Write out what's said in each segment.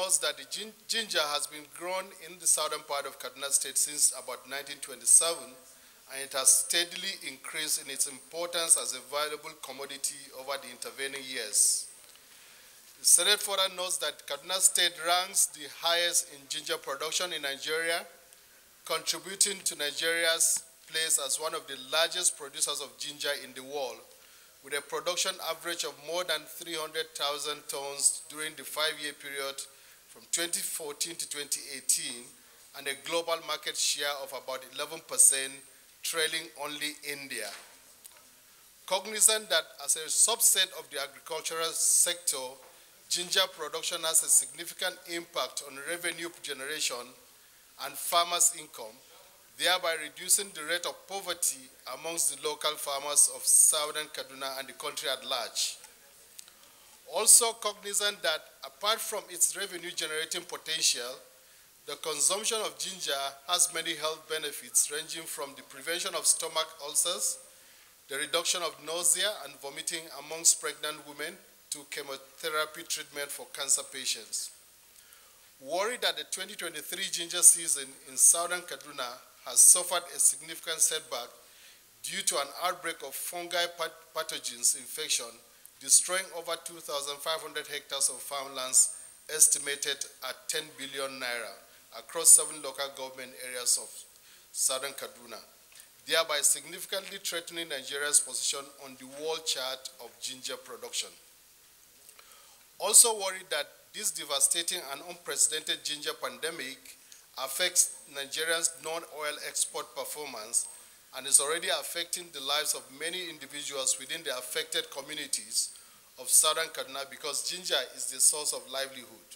knows that the ginger has been grown in the southern part of Kaduna State since about 1927, and it has steadily increased in its importance as a valuable commodity over the intervening years. The Senate further notes that Kaduna State ranks the highest in ginger production in Nigeria, contributing to Nigeria's place as one of the largest producers of ginger in the world, with a production average of more than 300,000 tons during the 5-year period from 2014 to 2018, and a global market share of about 11%, trailing only India. Cognizant that as a subset of the agricultural sector, ginger production has a significant impact on revenue generation and farmers' income, thereby reducing the rate of poverty amongst the local farmers of Southern Kaduna and the country at large. Also cognizant that apart from its revenue-generating potential, the consumption of ginger has many health benefits ranging from the prevention of stomach ulcers, the reduction of nausea and vomiting amongst pregnant women, to chemotherapy treatment for cancer patients. Worried that the 2023 ginger season in Southern Kaduna has suffered a significant setback due to an outbreak of fungi pathogens infection, destroying over 2,500 hectares of farmlands estimated at 10 billion naira across 7 local government areas of Southern Kaduna, thereby significantly threatening Nigeria's position on the world chart of ginger production. Also worried that this devastating and unprecedented ginger pandemic affects Nigeria's non-oil export performance and is already affecting the lives of many individuals within the affected communities of Southern Kaduna because ginger is the source of livelihood.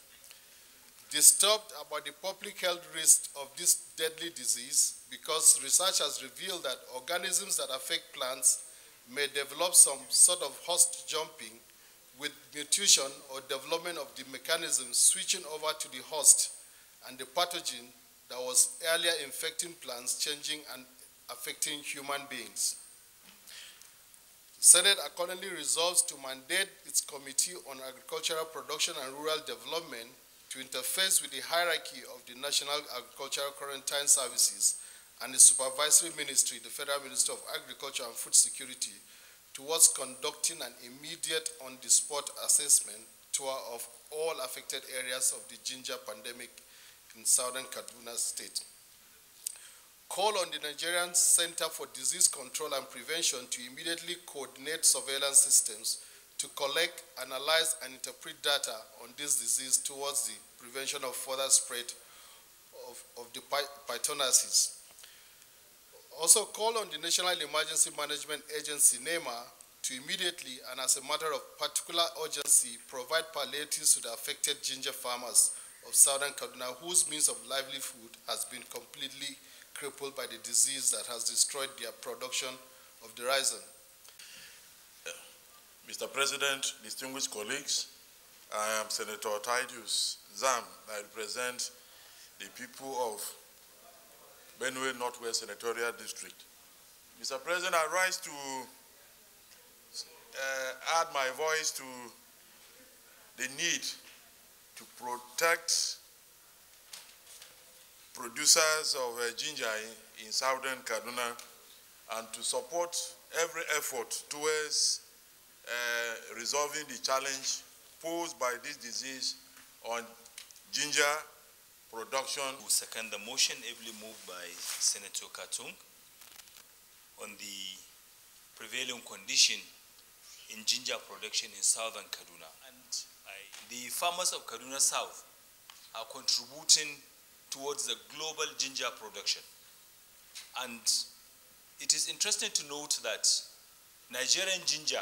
Disturbed about the public health risk of this deadly disease because research has revealed that organisms that affect plants may develop some sort of host jumping with mutation or development of the mechanism switching over to the host and the pathogen that was earlier infecting plants changing and affecting human beings. The Senate accordingly resolves to mandate its Committee on Agricultural Production and Rural Development to interface with the hierarchy of the National Agricultural Quarantine Services and the Supervisory Ministry, the Federal Ministry of Agriculture and Food Security, towards conducting an immediate on-the-spot assessment tour of all affected areas of the ginger pandemic in Southern Kaduna State. Call on the Nigerian Center for Disease Control and Prevention to immediately coordinate surveillance systems to collect, analyze, and interpret data on this disease towards the prevention of further spread of the pythoniosis. Also call on the National Emergency Management Agency, NEMA, to immediately and as a matter of particular urgency provide palliatives to the affected ginger farmers of Southern Kaduna whose means of livelihood has been completely crippled by the disease that has destroyed their production of the rhizome. Mr. President, distinguished colleagues, I am Senator Titus Zam. I represent the people of Benue Northwest Senatorial District. Mr. President, I rise to add my voice to the need to protect producers of ginger in Southern Kaduna and to support every effort towards resolving the challenge posed by this disease on ginger production. We second the motion ably moved by Senator Katung on the prevailing condition in ginger production in Southern Kaduna. And the farmers of Kaduna South are contributing towards the global ginger production. And it is interesting to note that Nigerian ginger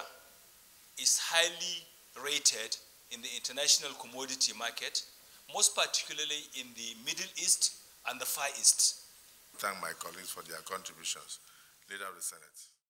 is highly rated in the international commodity market, most particularly in the Middle East and the Far East. Thank my colleagues for their contributions. Leader of the Senate.